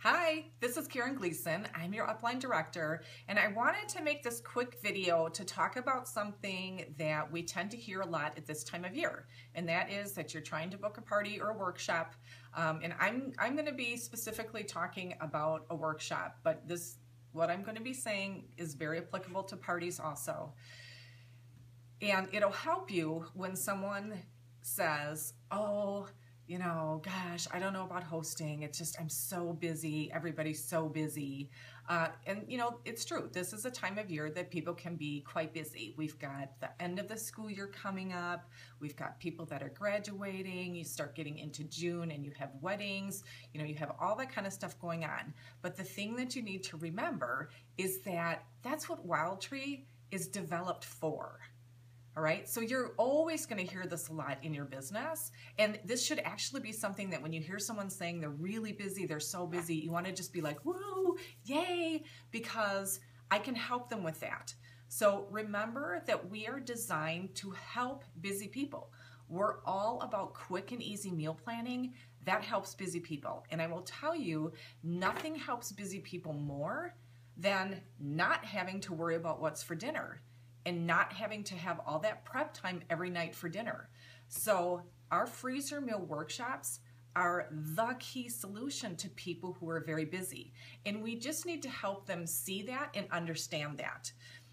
Hi, this is Karen Gleason. I'm your upline director, and I wanted to make this quick video to talk about something that we tend to hear a lot at this time of year, and that is that you're trying to book a party or a workshop. And I'm going to be specifically talking about a workshop, but what I'm going to be saying is very applicable to parties also. And it'll help you when someone says, "Oh, gosh, I don't know about hosting. It's just, I'm so busy. Everybody's so busy." And it's true. This is a time of year that people can be quite busy. We've got the end of the school year coming up. We've got people that are graduating. You start getting into June and you have weddings. You have all that kind of stuff going on. But the thing that you need to remember is that that's what Wild Tree is developed for. All right, so you're always going to hear this a lot in your business, and this should actually be something that when you hear someone saying they're really busy, they're so busy, you want to just be like, "Woo, yay," because I can help them with that. So remember that we are designed to help busy people. We're all about quick and easy meal planning. That helps busy people, and I will tell you, nothing helps busy people more than not having to worry about what's for dinner and not having to have all that prep time every night for dinner. So our freezer meal workshops are the key solution to people who are very busy. And we just need to help them see that and understand that.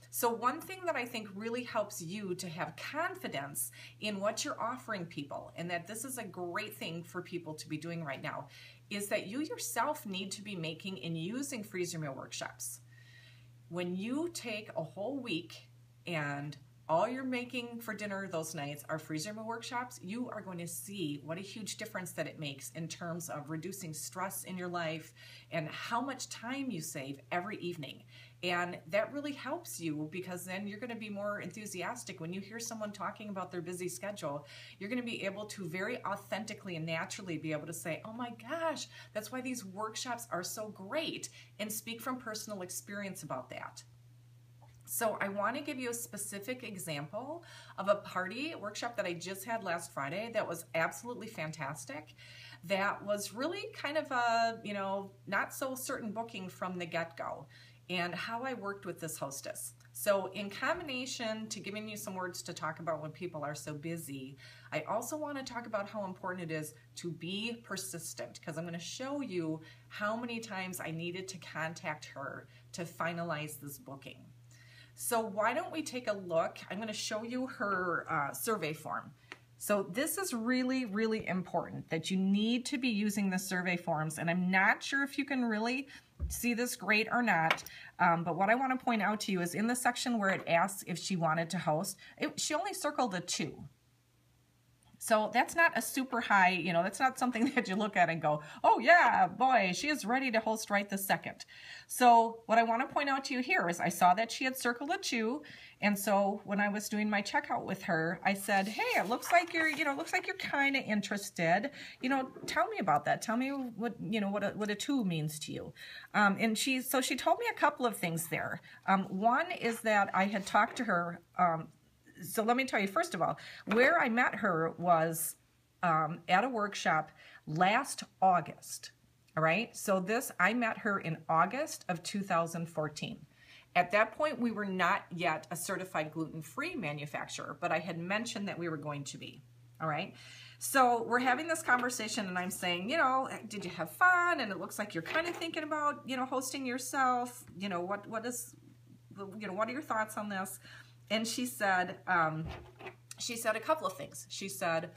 So one thing that I think really helps you to have confidence in what you're offering people, and that this is a great thing for people to be doing right now, is that you yourself need to be making and using freezer meal workshops. When you take a whole week and all you're making for dinner those nights are freezer meal workshops, you are going to see what a huge difference that it makes in terms of reducing stress in your life and how much time you save every evening. And that really helps you, because then you're going to be more enthusiastic. When you hear someone talking about their busy schedule, you're going to be able to very authentically and naturally be able to say, "Oh my gosh, that's why these workshops are so great," and speak from personal experience about that. So I want to give you a specific example of a party workshop that I just had last Friday that was absolutely fantastic. That was really kind of a, not so certain booking from the get-go, and how I worked with this hostess. So in combination to giving you some words to talk about when people are so busy, I also want to talk about how important it is to be persistent, because I'm going to show you how many times I needed to contact her to finalize this booking. So why don't we take a look? I'm going to show you her survey form. So this is really, really important that you need to be using the survey forms, and I'm not sure if you can really see this great or not, but what I want to point out to you is in the section where it asks if she wanted to host, she only circled a 2. So that's not a super high, that's not something that you look at and go, "Oh yeah, boy, she is ready to host right this second." So what I want to point out to you here is I saw that she had circled a 2. And so when I was doing my checkout with her, I said, "Hey, it looks like you're kind of interested. Tell me about that. Tell me what a 2 means to you." And she told me a couple of things there. One is that I had talked to her, so let me tell you, first of all, where I met her was at a workshop last August, all right? So I met her in August of 2014. At that point, we were not yet a certified gluten-free manufacturer, but I had mentioned that we were going to be, all right? So we're having this conversation, and I'm saying, "Did you have fun? And it looks like you're kind of thinking about, hosting yourself. What are your thoughts on this?" And she said a couple of things. She said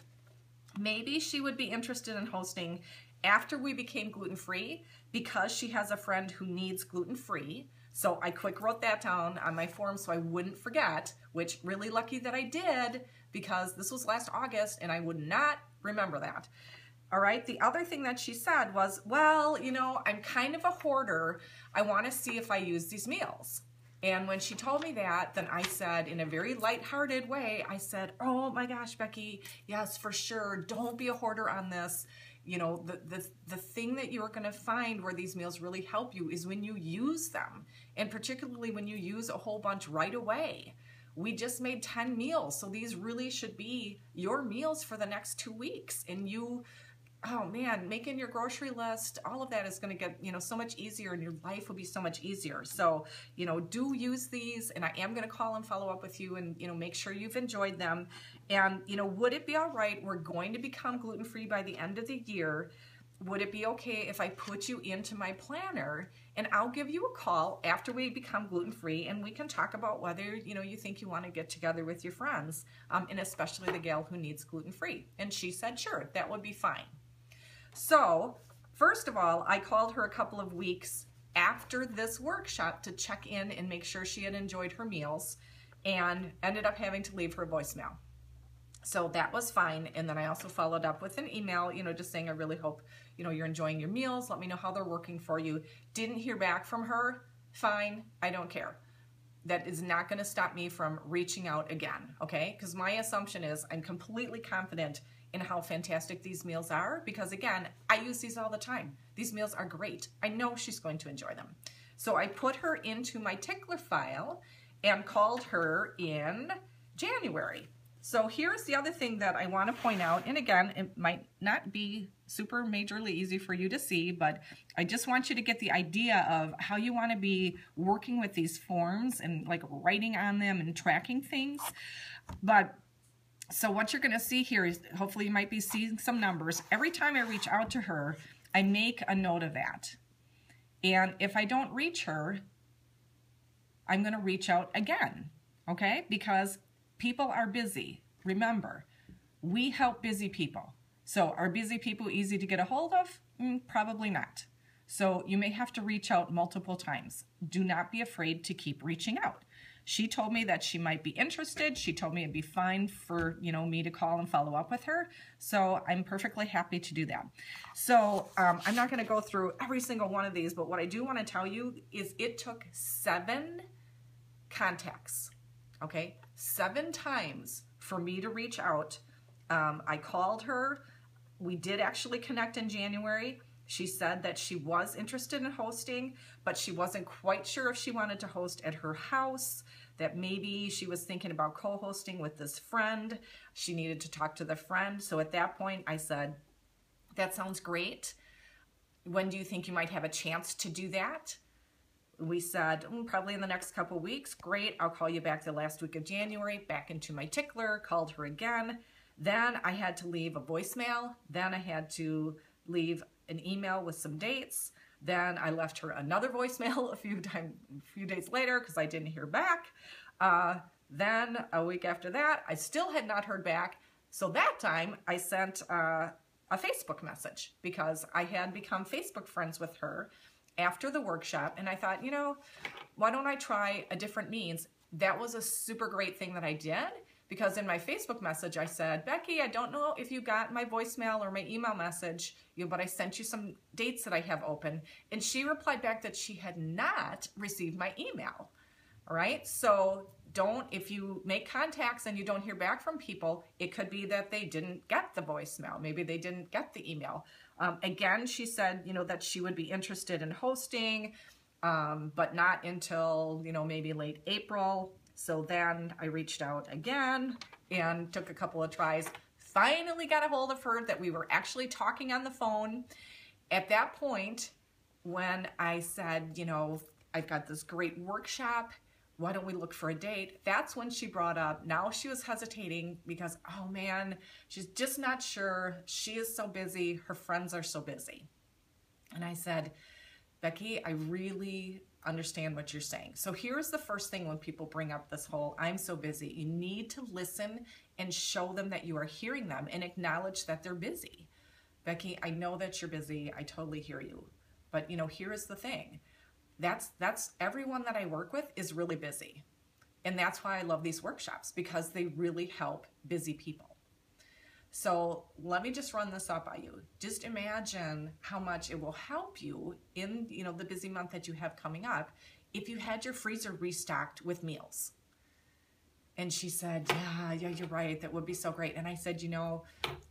maybe she would be interested in hosting after we became gluten-free, because she has a friend who needs gluten-free. So I quick wrote that down on my form so I wouldn't forget, which really lucky that I did, because this was last August and I would not remember that. All right, the other thing that she said was, "Well, I'm kind of a hoarder. I want to see if I use these meals." And when she told me that, then I said, in a very lighthearted way, I said, "Oh my gosh, Becky, yes, for sure. Don't be a hoarder on this. The thing that you're going to find where these meals really help you is when you use them, and particularly when you use a whole bunch right away. We just made 10 meals, so these really should be your meals for the next 2 weeks, and you oh man, making your grocery list, all of that is going to get, so much easier, and your life will be so much easier. So, do use these, and I am going to call and follow up with you and, make sure you've enjoyed them. And, would it be all right? We're going to become gluten-free by the end of the year. Would it be okay if I put you into my planner, and I'll give you a call after we become gluten-free, and we can talk about whether, you think you want to get together with your friends, and especially the gal who needs gluten-free. And she said, sure, that would be fine. So, first of all, I called her a couple of weeks after this workshop to check in and make sure she had enjoyed her meals, and ended up having to leave her a voicemail. So that was fine. And then I also followed up with an email, just saying, I really hope, you're enjoying your meals. Let me know how they're working for you. Didn't hear back from her. Fine. I don't care. That is not going to stop me from reaching out again. Okay. Because my assumption is I'm completely confident in how fantastic these meals are, because again, I use these all the time. These meals are great. I know she's going to enjoy them. So I put her into my tickler file and called her in January. So here's the other thing that I want to point out, and again, it might not be super majorly easy for you to see, but I just want you to get the idea of how you want to be working with these forms and like writing on them and tracking things. But so what you're going to see here is, hopefully you might be seeing some numbers. Every time I reach out to her, I make a note of that. And if I don't reach her, I'm going to reach out again, okay? Because people are busy. Remember, we help busy people. So are busy people easy to get a hold of? Probably not. So you may have to reach out multiple times. Do not be afraid to keep reaching out. She told me that she might be interested. She told me it'd be fine for, me to call and follow up with her. So I'm perfectly happy to do that. So I'm not going to go through every single one of these, but what I do want to tell you is it took 7 contacts, okay? 7 times for me to reach out. I called her. We did actually connect in January. She said that she was interested in hosting, but she wasn't quite sure if she wanted to host at her house, that maybe she was thinking about co-hosting with this friend. She needed to talk to the friend. So at that point, I said, that sounds great. When do you think you might have a chance to do that? We said, probably in the next couple weeks. Great, I'll call you back the last week of January. Back into my tickler, called her again. Then I had to leave a voicemail. Then I had to leave an email with some dates. Then I left her another voicemail a few days later because I didn't hear back. Then a week after that, I still had not heard back. So that time I sent a Facebook message because I had become Facebook friends with her after the workshop, and I thought, why don't I try a different means? That was a super great thing that I did, because in my Facebook message I said, Becky, I don't know if you got my voicemail or my email message, but I sent you some dates that I have open. And she replied back that she had not received my email. All right, so if you make contacts and you don't hear back from people, it could be that they didn't get the voicemail. Maybe they didn't get the email. Again, she said, that she would be interested in hosting, but not until, maybe late April. So then I reached out again and took a couple of tries. Finally got a hold of her that we were actually talking on the phone. At that point, when I said, I've got this great workshop, why don't we look for a date? That's when she brought up, now she was hesitating because, oh man, she's just not sure. She is so busy. Her friends are so busy. And I said, Becky, I really understand what you're saying. So here's the first thing when people bring up this whole, I'm so busy. You need to listen and show them that you are hearing them and acknowledge that they're busy. Becky, I know that you're busy. I totally hear you. But here is the thing. That's everyone that I work with is really busy. And that's why I love these workshops, because they really help busy people. So let me just run this up by you. Just imagine how much it will help you in the busy month that you have coming up if you had your freezer restocked with meals. And she said, yeah, you're right. That would be so great. And I said,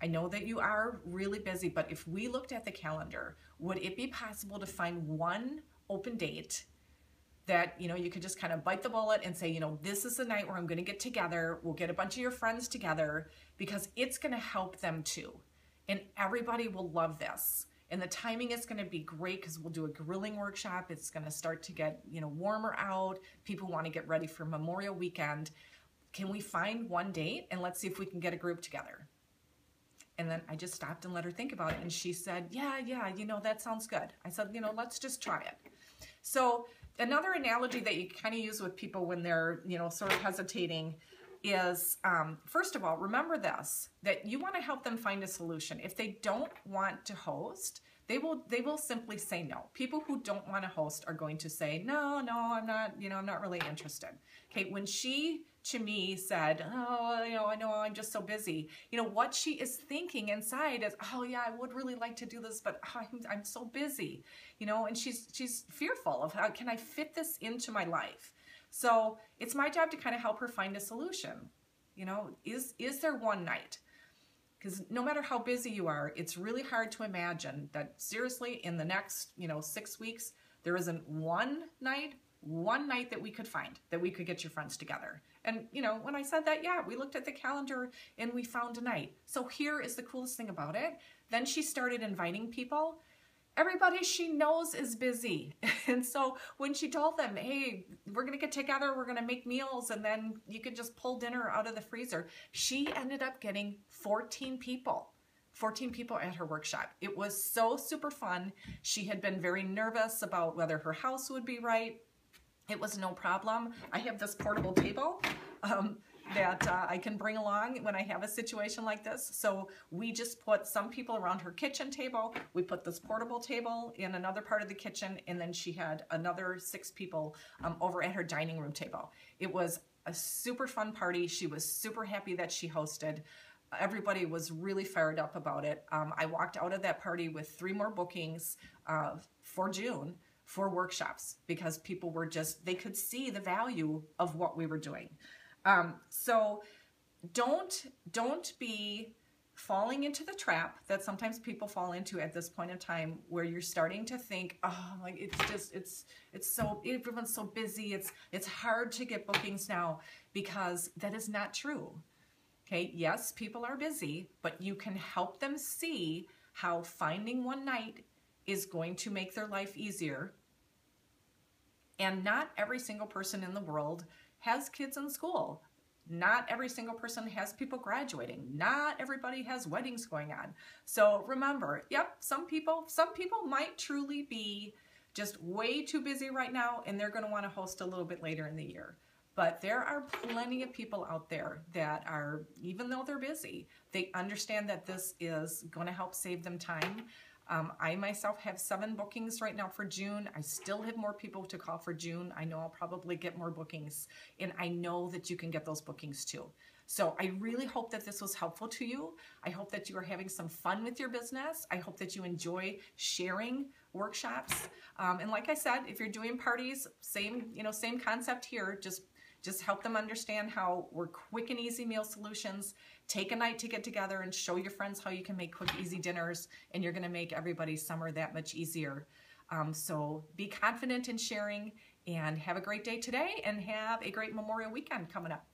I know that you are really busy, but if we looked at the calendar, would it be possible to find one open date that, you could just kind of bite the bullet and say, this is the night where I'm going to get together. We'll get a bunch of your friends together, because it's going to help them too. And everybody will love this. And the timing is going to be great because we'll do a grilling workshop. It's going to start to get, warmer out. People want to get ready for Memorial Weekend. Can we find one date and let's see if we can get a group together? And then I just stopped and let her think about it. And she said, yeah, that sounds good. I said, let's just try it. So another analogy that you kind of use with people when they're, sort of hesitating is, first of all, remember this, that you want to help them find a solution. If they don't want to host, they will simply say no. People who don't want to host are going to say, no, I'm not, I'm not really interested. Okay, when she to me said, oh, I know I'm just so busy. What she is thinking inside is, oh yeah, I would really like to do this, but I'm so busy, and she's fearful of how can I fit this into my life. So it's my job to kind of help her find a solution. Is there one night? Because no matter how busy you are, it's really hard to imagine that seriously in the next, 6 weeks, there isn't one night that we could find, that we could get your friends together. And, when I said that, yeah, we looked at the calendar and we found a night. So here is the coolest thing about it. Then she started inviting people. Everybody she knows is busy. And so when she told them, hey, we're going to get together, we're going to make meals, and then you could just pull dinner out of the freezer, she ended up getting 14 people at her workshop. It was so super fun. She had been very nervous about whether her house would be right. It was no problem. I have this portable table that I can bring along when I have a situation like this. So we just put some people around her kitchen table. We put this portable table in another part of the kitchen, and then she had another 6 people over at her dining room table. It was a super fun party. She was super happy that she hosted. Everybody was really fired up about it. I walked out of that party with 3 more bookings for June for workshops because people were they could see the value of what we were doing. So don't be falling into the trap that sometimes people fall into at this point in time where you're starting to think, oh, like everyone's so busy. It's hard to get bookings now, because that is not true. Okay. Yes, people are busy, but you can help them see how finding one night is going to make their life easier. And not every single person in the world has kids in school. Not every single person has people graduating. Not everybody has weddings going on. So remember, yep, some people might truly be just way too busy right now, and they're going to want to host a little bit later in the year. But there are plenty of people out there that are, even though they're busy, they understand that this is going to help save them time. I myself have 7 bookings right now for June. I still have more people to call for June. I know I'll probably get more bookings, and I know that you can get those bookings too. So I really hope that this was helpful to you. I hope that you are having some fun with your business. I hope that you enjoy sharing workshops. And like I said, if you're doing parties, same concept here. Just help them understand how we're quick and easy meal solutions. Take a night to get together and show your friends how you can make quick, easy dinners, and you're going to make everybody's summer that much easier. So be confident in sharing, and have a great day today, and have a great Memorial Weekend coming up.